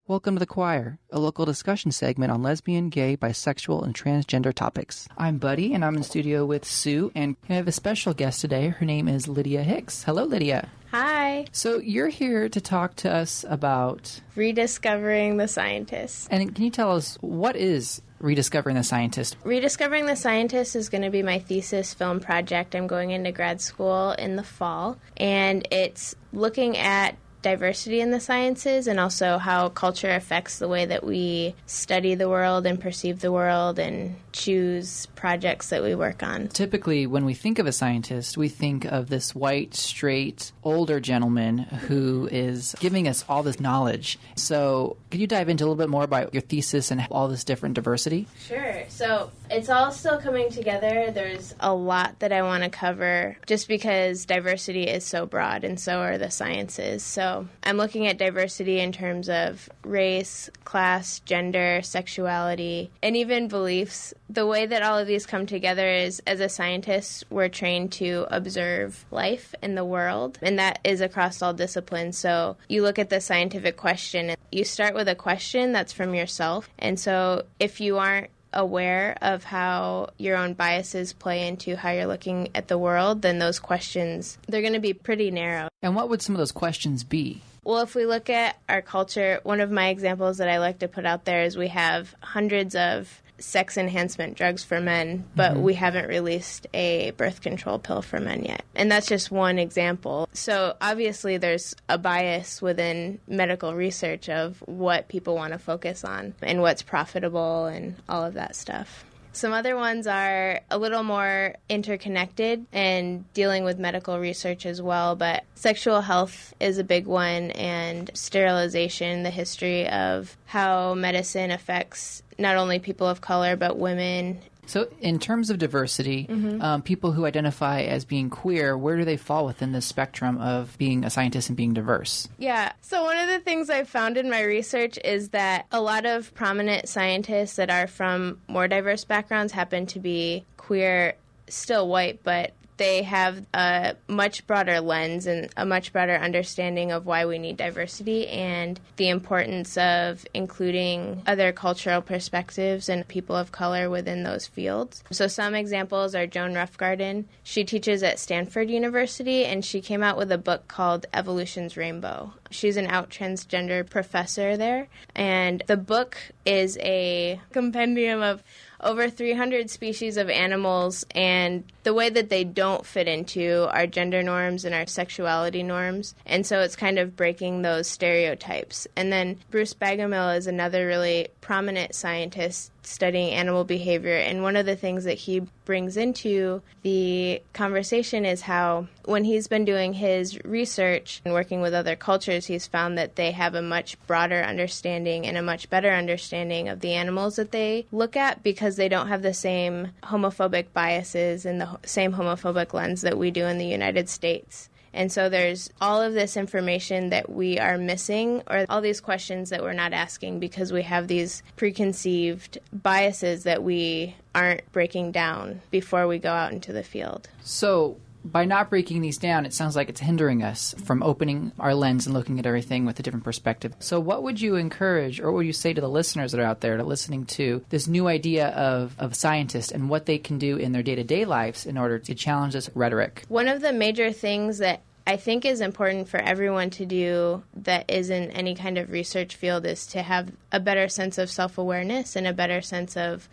Welcome to the Qwire, a local discussion segment on lesbian, gay, bisexual, and transgender topics. I'm Buddy, and I'm in studio with Sue, and I have a special guest today. Her name is Lydia Hicks. Hello, Lydia. Hi. So you're here to talk to us about... Rediscovering the Scientist. And can you tell us, what is Rediscovering the Scientist? Rediscovering the Scientist is going to be my thesis film project. I'm going into grad school in the fall, and it's looking at diversity in the sciences and also how culture affects the way that we study the world and perceive the world and choose projects that we work on. Typically, when we think of a scientist, we think of this white, straight, older gentleman who is giving us all this knowledge. So could you dive into a little bit more about your thesis and all this different diversity? Sure. So it's all still coming together. There's a lot that I want to cover just because diversity is so broad and so are the sciences. So I'm looking at diversity in terms of race, class, gender, sexuality, and even beliefs. The way that all of these come together is, as a scientist, we're trained to observe life in the world, and that is across all disciplines. So you look at the scientific question, and you start with a question that's from yourself. And so if you aren't aware of how your own biases play into how you're looking at the world, then those questions, they're going to be pretty narrow. And what would some of those questions be? Well, if we look at our culture, one of my examples that I like to put out there is we have hundreds of sex enhancement drugs for men, but we haven't released a birth control pill for men yet. And that's just one example. So obviously there's a bias within medical research of what people want to focus on and what's profitable and all of that stuff. Some other ones are a little more interconnected and dealing with medical research as well, but sexual health is a big one, and sterilization, the history of how medicine affects not only people of color, but women. So in terms of diversity, people who identify as being queer, where do they fall within the spectrum of being a scientist and being diverse? Yeah. So one of the things I've found in my research is that a lot of prominent scientists that are from more diverse backgrounds happen to be queer, still white, but they have a much broader lens and a much broader understanding of why we need diversity and the importance of including other cultural perspectives and people of color within those fields. So some examples are Joan Roughgarden. She teaches at Stanford University, and she came out with a book called Evolution's Rainbow. She's an out transgender professor there, and the book is a compendium of over 300 species of animals and the way that they don't fit into our gender norms and our sexuality norms. And so it's kind of breaking those stereotypes. And then Bruce Bagamill is another really prominent scientist studying animal behavior. And one of the things that he brings into the conversation is how when he's been doing his research and working with other cultures, he's found that they have a much broader understanding and a much better understanding of the animals that they look at because they don't have the same homophobic biases and the same homophobic lens that we do in the United States. And so there's all of this information that we are missing, or all these questions that we're not asking because we have these preconceived biases that we aren't breaking down before we go out into the field. So by not breaking these down, it sounds like it's hindering us from opening our lens and looking at everything with a different perspective. So what would you encourage, or what would you say to the listeners that are out there listening to this new idea of scientists and what they can do in their day-to-day lives in order to challenge this rhetoric? One of the major things that I think is important for everyone to do that is in any kind of research field is to have a better sense of self-awareness and a better sense of